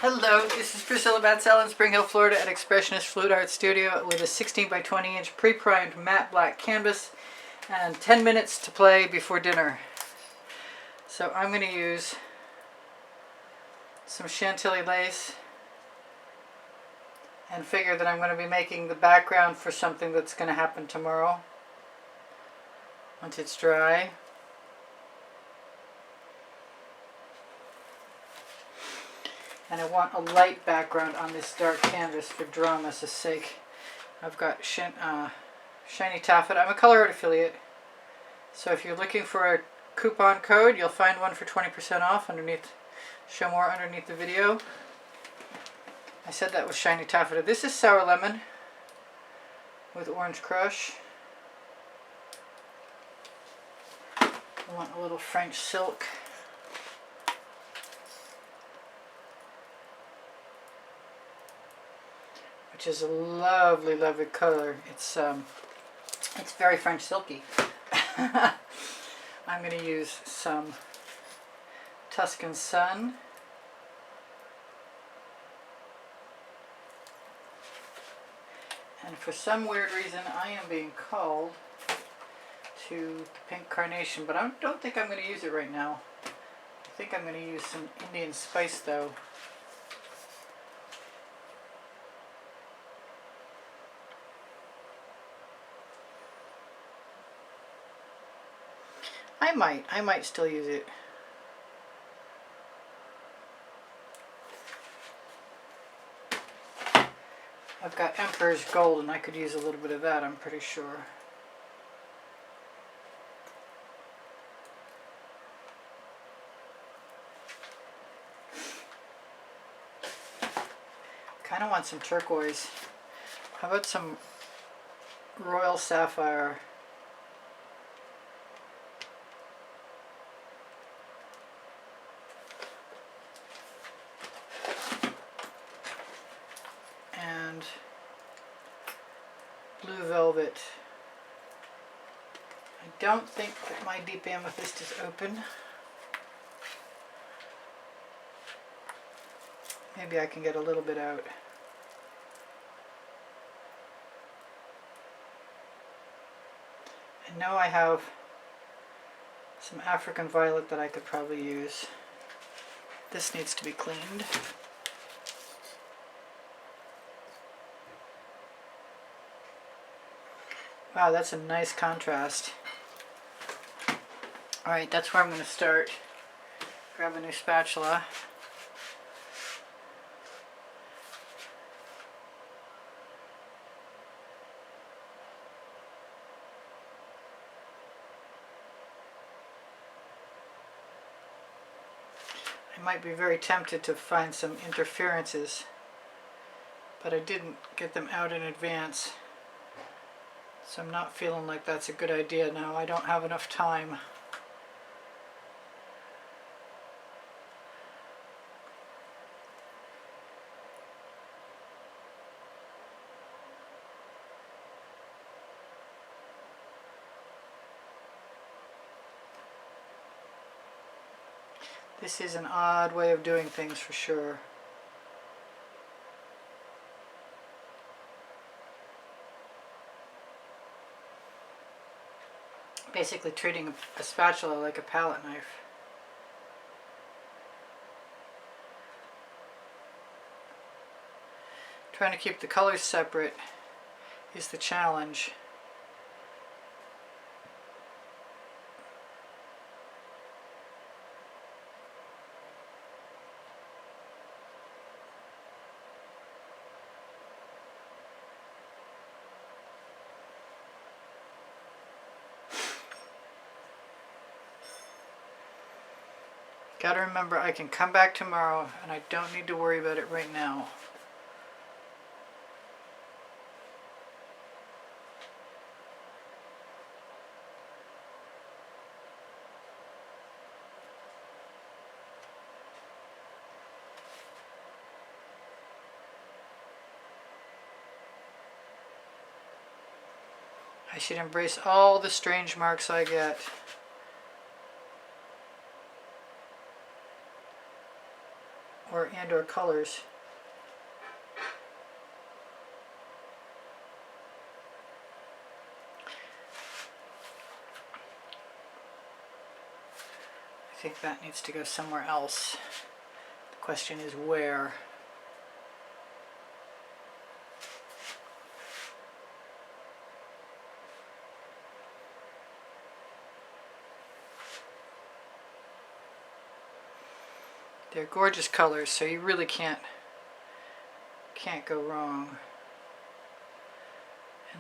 Hello, this is Priscilla Batzell in Spring Hill, Florida at Expressionist Fluid Art Studio with a 16 by 20 inch pre-primed matte black canvas and 10 minutes to play before dinner. So I'm going to use some Chantilly lace and figure that I'm going to be making the background for something that's going to happen tomorrow once it's dry. And I want a light background on this dark canvas for drama's sake. I've got shiny taffeta. I'm a Colourarte affiliate, so if you're looking for a coupon code, you'll find one for 20% off underneath. Show more underneath the video. I said that was shiny taffeta. This is sour lemon with orange crush. I want a little French silk. Which is a lovely, lovely color. It's very French silky. I'm going to use some Tuscan Sun. And for some weird reason, I am being called to the pink carnation, but I don't think I'm going to use it right now. I think I'm going to use some Indian spice though. I might still use it. I've got Emperor's Gold and I could use a little bit of that, I'm pretty sure. Kind of want some turquoise. How about some Royal Sapphire? And blue velvet. I don't think that my deep amethyst is open. Maybe I can get a little bit out. I know I have some African violet that I could probably use. This needs to be cleaned. Wow, that's a nice contrast. Alright, that's where I'm going to start. Grab a new spatula. I might be very tempted to find some interferences, but I didn't get them out in advance. So I'm not feeling like that's a good idea now. I don't have enough time. This is an odd way of doing things for sure. Basically treating a spatula like a palette knife. Trying to keep the colors separate is the challenge. Gotta remember, I can come back tomorrow and I don't need to worry about it right now. I should embrace all the strange marks I get. or colors. I think that needs to go somewhere else. The question is where. They're gorgeous colors, so you really can't go wrong.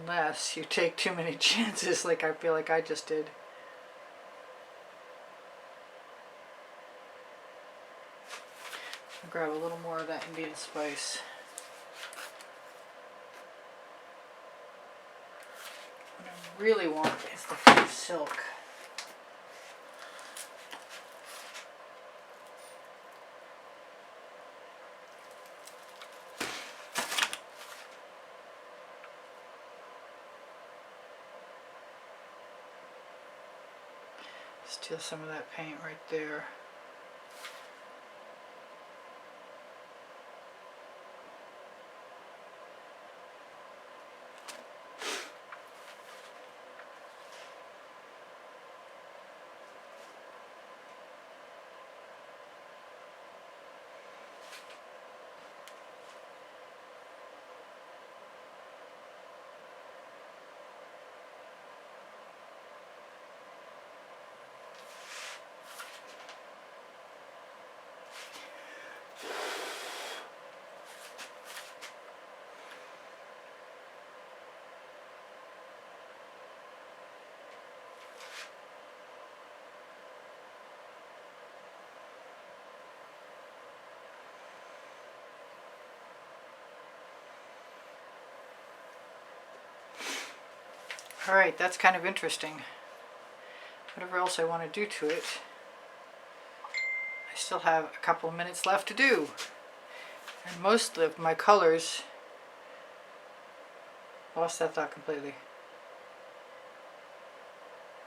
Unless you take too many chances like I feel like I just did. I'll grab a little more of that Indian spice. What I really want is the full silk. Steal some of that paint right there. Alright, that's kind of interesting. Whatever else I want to do to it, I still have a couple of minutes left to do. And most of my colors, lost that thought completely.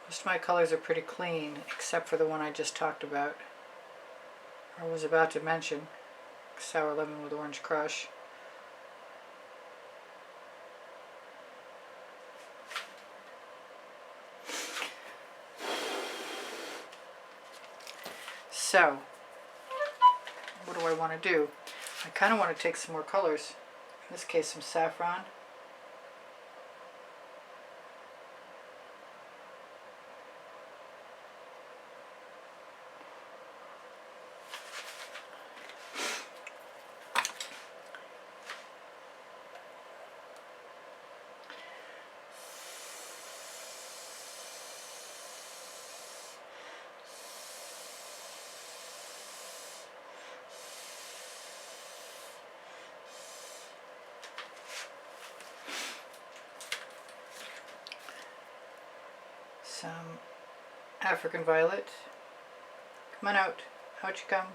Most of my colors are pretty clean, except for the one I just talked about, or was about to mention, Sour Lemon with Orange Crush. So, what do I want to do? I kind of want to take some more colors. In this case, some saffron. Some African violet. Come on out. Out you come.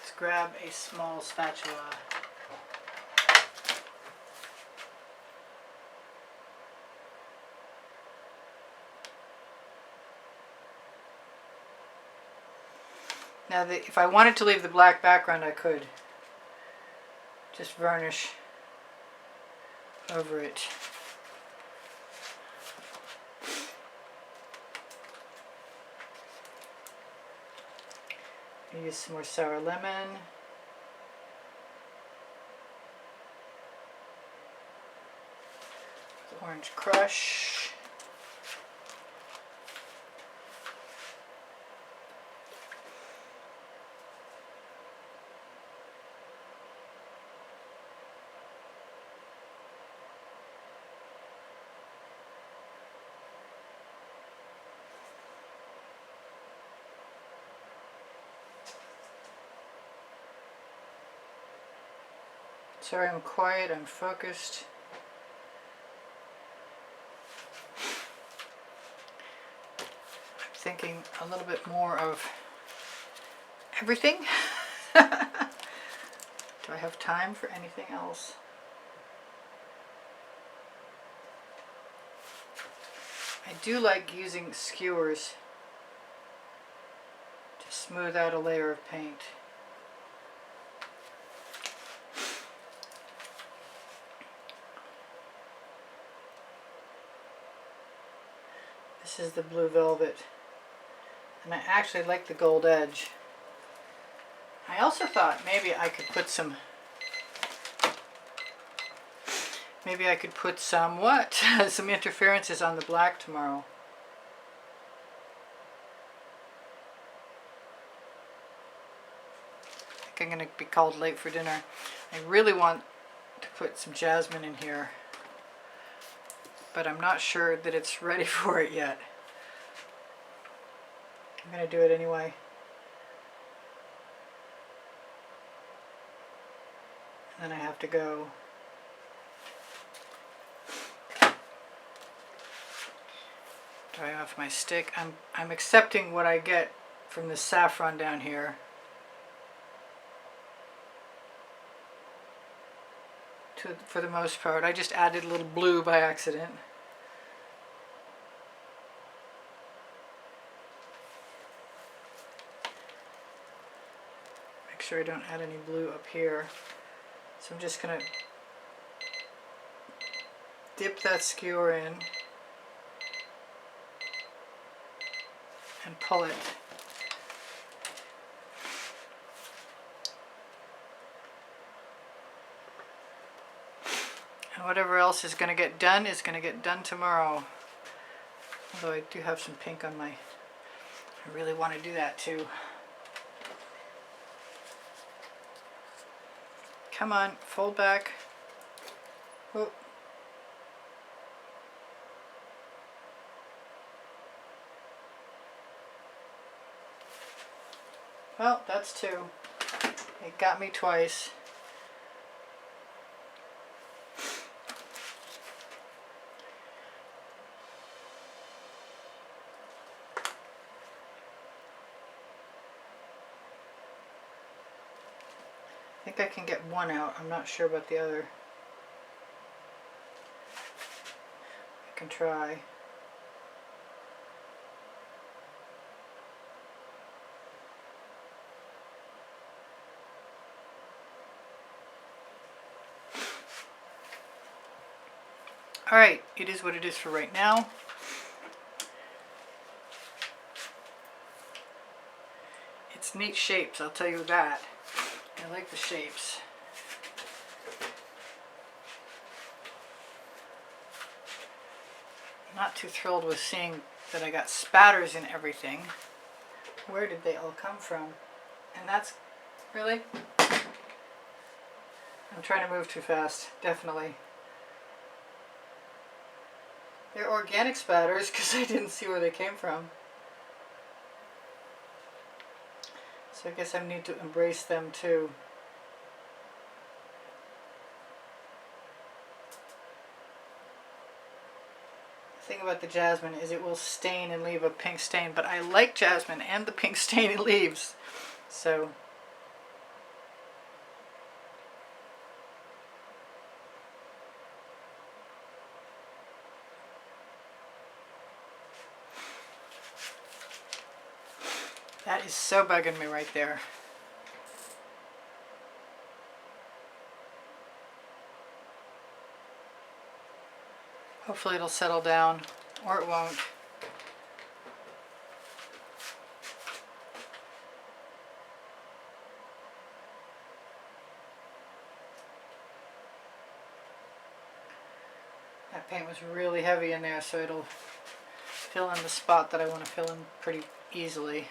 Let's grab a small spatula. Now, if I wanted to leave the black background, I could just varnish over it. Use some more sour lemon. Orange Crush. Sorry, I'm quiet, I'm focused. I'm thinking a little bit more of everything. Do I have time for anything else? I do like using skewers to smooth out a layer of paint. This is the blue velvet, and I actually like the gold edge. I also thought maybe I could put some, what? Some interferences on the black tomorrow. I think I'm going to be called late for dinner. I really want to put some jasmine in here, but I'm not sure that it's ready for it yet. I'm going to do it anyway. And then I have to go. Dry off my stick. I'm accepting what I get from the saffron down here. For the most part. I just added a little blue by accident. Make sure I don't add any blue up here. So I'm just going to dip that skewer in and pull it. And whatever else is going to get done is going to get done tomorrow. Although I do have some pink on my... I really want to do that too. Come on, fold back. Oh. Well, that's two. It got me twice. I think I can get one out. I'm not sure about the other. I can try. Alright, it is what it is for right now. It's neat shapes, I'll tell you that. I like the shapes. I'm not too thrilled with seeing that I got spatters in everything. Where did they all come from? And that's... really? I'm trying to move too fast, definitely. They're organic spatters because I didn't see where they came from. So I guess I need to embrace them too. The thing about the jasmine is it will stain and leave a pink stain, but I like jasmine and the pink stain it leaves. So that is so bugging me right there. Hopefully it'll settle down, or it won't. That paint was really heavy in there, so it'll fill in the spot that I want to fill in pretty easily.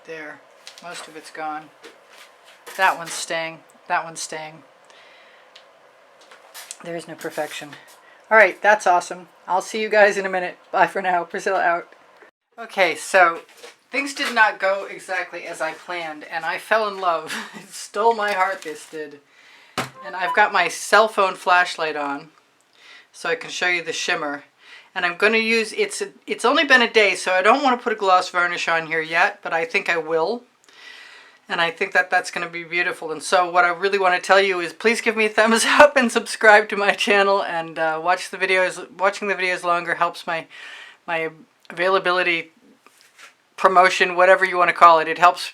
There. Most of it's gone. That one's staying. That one's staying. There is no perfection. Alright, that's awesome. I'll see you guys in a minute. Bye for now. Priscilla out. Okay, so things did not go exactly as I planned, and I fell in love. It stole my heart, this did. And I've got my cell phone flashlight on. so I can show you the shimmer. And I'm going to use, it's only been a day, so I don't want to put a gloss varnish on here yet, but I think I will. And I think that that's going to be beautiful. And so what I really want to tell you is please give me a thumbs up and subscribe to my channel, and watch the videos. Watching the videos longer helps my availability, promotion, whatever you want to call it. It helps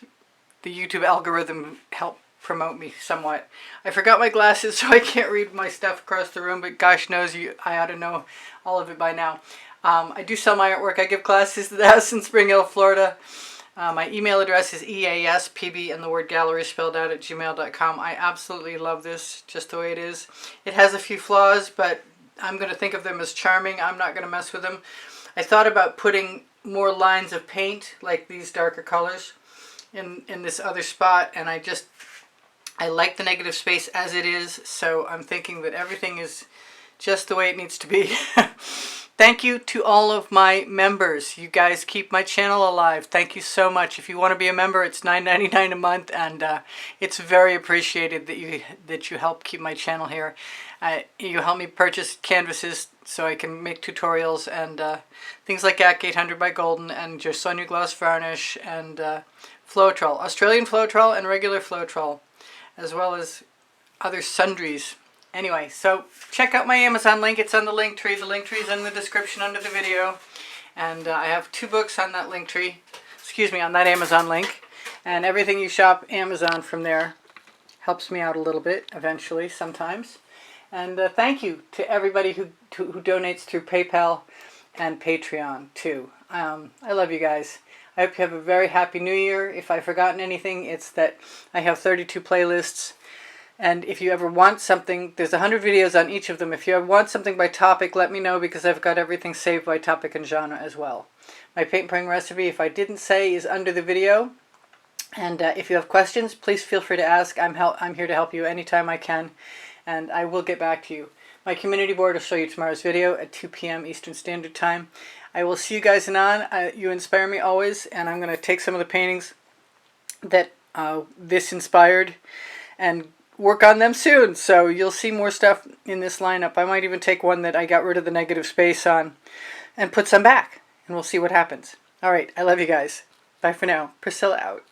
the YouTube algorithm help promote me somewhat. I forgot my glasses, so I can't read my stuff across the room, but gosh knows I ought to know all of it by now. I do sell my artwork. I give classes to the house in Spring Hill, Florida. My email address is easpb and the word gallery spelled out at gmail.com. I absolutely love this just the way it is. It has a few flaws, but I'm going to think of them as charming. I'm not going to mess with them. I thought about putting more lines of paint, like these darker colors, in this other spot, and I like the negative space as it is, so I'm thinking that everything is just the way it needs to be. Thank you to all of my members. You guys keep my channel alive. Thank you so much. If you want to be a member, it's $9.99 a month, and it's very appreciated that you help keep my channel here. You help me purchase canvases so I can make tutorials and things like AC 800 by Golden and your Sonia Gloss Varnish and Floetrol, Australian Floetrol and regular Floetrol, as well as other sundries. Anyway, so check out my Amazon link. It's on the link tree. The link tree is in the description under the video. And I have 2 books on that link tree. Excuse me, on that Amazon link. And everything you shop Amazon from there helps me out a little bit, eventually, sometimes. And thank you to everybody who donates through PayPal and Patreon, too. I love you guys. I hope you have a very happy New Year. If I've forgotten anything, it's that I have 32 playlists. And if you ever want something, there's 100 videos on each of them. If you ever want something by topic, let me know, because I've got everything saved by topic and genre as well. My paint pouring recipe, if I didn't say, is under the video. And if you have questions, please feel free to ask. I'm here to help you anytime I can, and I will get back to you. My community board will show you tomorrow's video at 2 p.m. Eastern Standard Time. I will see you guys anon. You inspire me always, and I'm going to take some of the paintings that this inspired and work on them soon, so you'll see more stuff in this lineup. I might even take one that I got rid of the negative space on and put some back, and we'll see what happens. Alright, I love you guys. Bye for now. Priscilla out.